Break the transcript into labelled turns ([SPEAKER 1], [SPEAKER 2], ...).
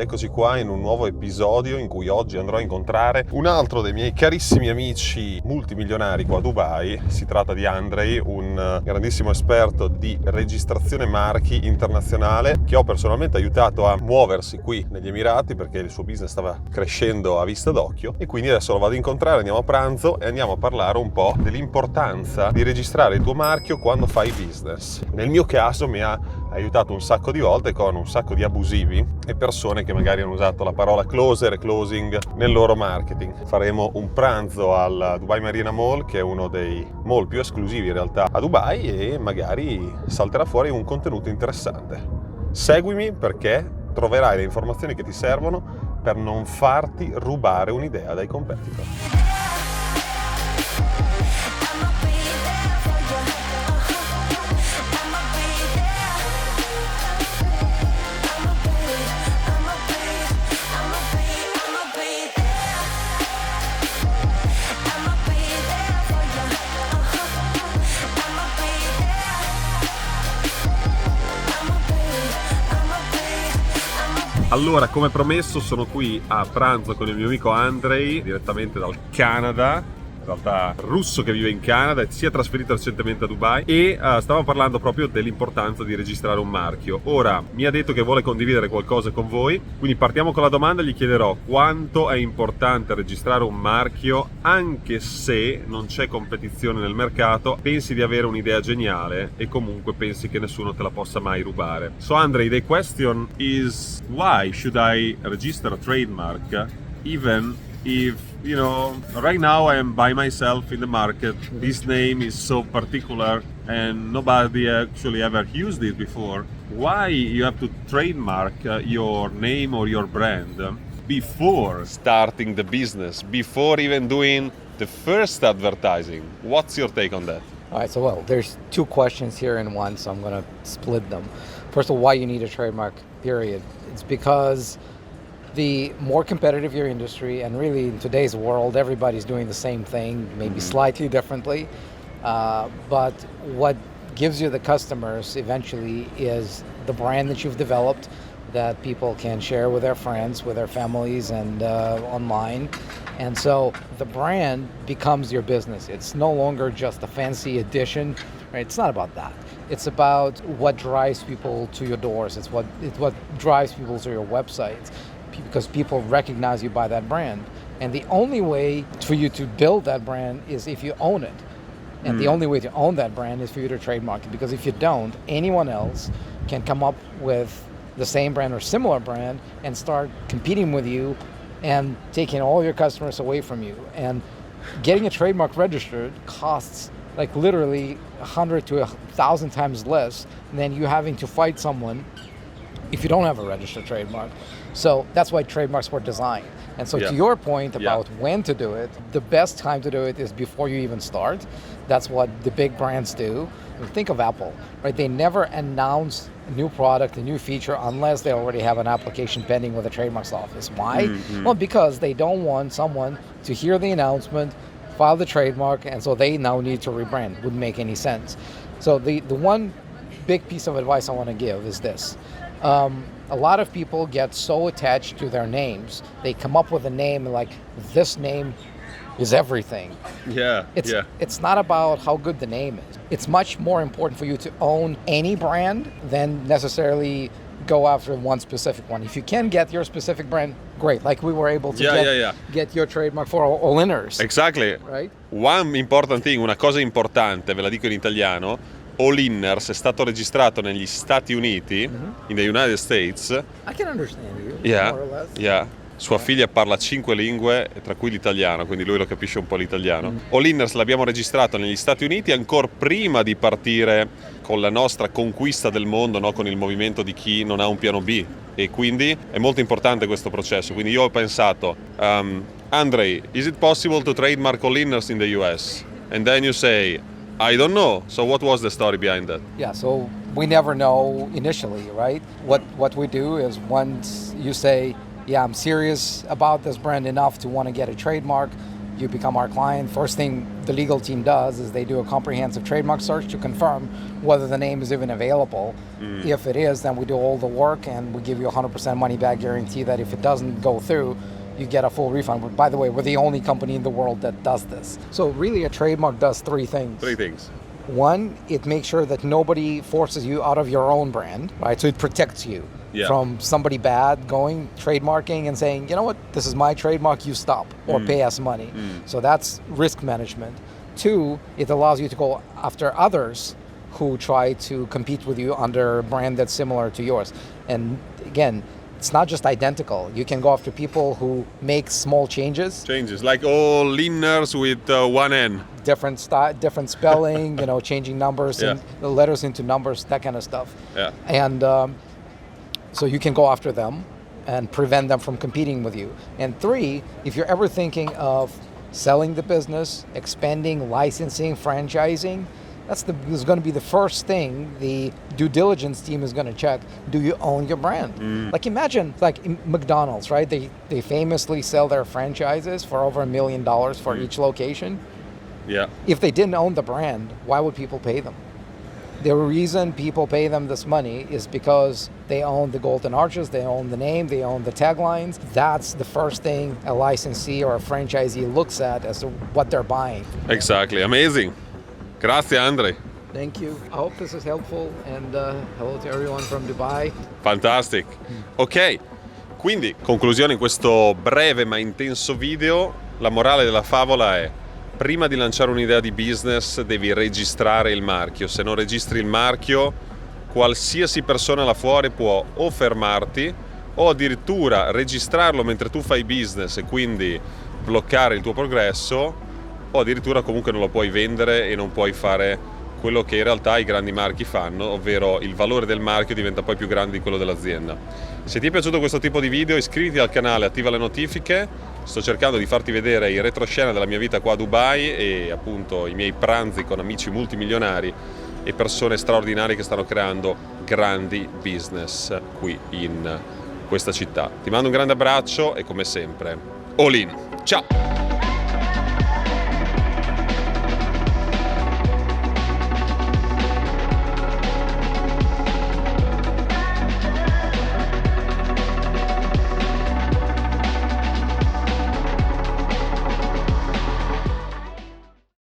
[SPEAKER 1] eccoci qua in un nuovo episodio in cui oggi andrò a incontrare un altro dei miei carissimi amici multimilionari qua a Dubai. Si tratta di Andrei, un grandissimo esperto di registrazione marchi internazionale che ho personalmente aiutato a muoversi qui negli Emirati perché il suo business stava crescendo a vista d'occhio, e quindi adesso lo vado a incontrare, andiamo a pranzo e andiamo a parlare un po' dell'importanza di registrare il tuo marchio quando fai business. Nel mio caso mi ha aiutato un sacco di volte con un sacco di abusivi e persone che magari hanno usato la parola closer e closing nel loro marketing. Faremo un pranzo al Dubai Marina Mall, che è uno dei mall più esclusivi in realtà a Dubai, e magari salterà fuori un contenuto interessante. Seguimi perché troverai le informazioni che ti servono per non farti rubare un'idea dai competitor. Allora, come promesso, sono qui a pranzo con il mio amico Andrei, direttamente dal Canada, in realtà russo che vive in Canada e si è trasferito recentemente a Dubai, e stavamo parlando proprio dell'importanza di registrare un marchio. Ora, mi ha detto che vuole condividere qualcosa con voi, quindi partiamo con la domanda e gli chiederò quanto è importante registrare un marchio anche se non c'è competizione nel mercato, pensi di avere un'idea geniale e comunque pensi che nessuno te la possa mai rubare. So Andrei, the question is why should I register a trademark even if, you know, right now I am by myself in the market, this name is so particular and nobody actually ever used it before. Why you have to trademark your name or your brand before starting the business, before even doing the first advertising? What's your take on that?
[SPEAKER 2] All right, so there's two questions here in one, so I'm going to split them. First of all, why you need a trademark, period. It's because the more competitive your industry, and really in today's world, everybody's doing the same thing, maybe slightly differently, but what gives you the customers eventually is the brand that you've developed that people can share with their friends, with their families, and online. And so the brand becomes your business. It's no longer just a fancy addition, right? It's not about that. It's about what drives people to your doors. It's what drives people to your websites, because people recognize you by that brand. And the only way for you to build that brand is if you own it. And the only way to own that brand is for you to trademark it, because if you don't, anyone else can come up with the same brand or similar brand and start competing with you and taking all your customers away from you. And getting a trademark registered costs like literally 100 to 1,000 times less than you having to fight someone if you don't have a registered trademark. So that's why trademarks were designed. And so to your point about when to do it, the best time to do it is before you even start. That's what the big brands do. Think of Apple, right? They never announce a new product, a new feature, unless they already have an application pending with the trademarks office. Why? Well, because they don't want someone to hear the announcement, file the trademark, and so they now need to rebrand. Wouldn't make any sense. So the one big piece of advice I want to give is this. A lot of people get so attached to their names. They come up with a name like, this name is everything. It's not about how good the name is. It's much more important for you to own any brand than necessarily go after one specific one. If you can get your specific brand, great. Like we were able to get your trademark for all inners.
[SPEAKER 1] Exactly.
[SPEAKER 2] Right?
[SPEAKER 1] One important thing, una cosa importante, ve la dico in italiano. All Inners è stato registrato negli Stati Uniti, in the United States.
[SPEAKER 2] I can understand you, more or less.
[SPEAKER 1] Sua figlia parla 5 lingue, tra cui l'italiano, quindi lui lo capisce un po' l'italiano. All Inners l'abbiamo registrato negli Stati Uniti ancora prima di partire con la nostra conquista del mondo, no? Con il movimento di chi non ha un piano B. E quindi è molto importante questo processo. Quindi io ho pensato, Andrei, is it possible to trademark All Inners in the US? And then you say, I don't know. So what was the story behind that?
[SPEAKER 2] Yeah, so we never know initially, right? What we do is once you say, yeah, I'm serious about this brand enough to want to get a trademark, you become our client, first thing the legal team does is they do a comprehensive trademark search to confirm whether the name is even available. If it is, then we do all the work and we give you 100% money back guarantee that if it doesn't go through, you get a full refund. But by the way, we're the only company in the world that does this. So really a trademark does three things.
[SPEAKER 1] Three things.
[SPEAKER 2] One, it makes sure that nobody forces you out of your own brand, right? So it protects you from somebody bad going, trademarking and saying, you know what, this is my trademark, you stop or pay us money. So that's risk management. Two, it allows you to go after others who try to compete with you under a brand that's similar to yours. And again, it's not just identical. You can go after people who make small changes.
[SPEAKER 1] Changes, like all Linners with one N.
[SPEAKER 2] Different spelling, changing numbers and the letters into numbers, that kind of stuff.
[SPEAKER 1] Yeah.
[SPEAKER 2] And so you can go after them and prevent them from competing with you. And three, if you're ever thinking of selling the business, expanding, licensing, franchising, this is going to be the first thing the due diligence team is going to check. Do you own your brand? Like imagine, like McDonald's, right? They famously sell their franchises for over $1 million for each location.
[SPEAKER 1] Yeah.
[SPEAKER 2] If they didn't own the brand, why would people pay them? The reason people pay them this money is because they own the golden arches, they own the name, they own the taglines. That's the first thing a licensee or a franchisee looks at as to what they're buying.
[SPEAKER 1] Exactly, amazing. Grazie Andre.
[SPEAKER 2] Thank you. I hope this is helpful and hello to everyone from Dubai.
[SPEAKER 1] Fantastic. Ok, quindi conclusione in questo breve ma intenso video, la morale della favola è: prima di lanciare un'idea di business devi registrare il marchio. Se non registri il marchio, qualsiasi persona là fuori può o fermarti o addirittura registrarlo mentre tu fai business e quindi bloccare il tuo progresso, o addirittura comunque non lo puoi vendere e non puoi fare quello che in realtà i grandi marchi fanno, ovvero il valore del marchio diventa poi più grande di quello dell'azienda. Se ti è piaciuto questo tipo di video, iscriviti al canale, attiva le notifiche. Sto cercando di farti vedere i retroscena della mia vita qua a Dubai e appunto i miei pranzi con amici multimilionari e persone straordinarie che stanno creando grandi business qui in questa città. Ti mando un grande abbraccio e come sempre, all in! Ciao!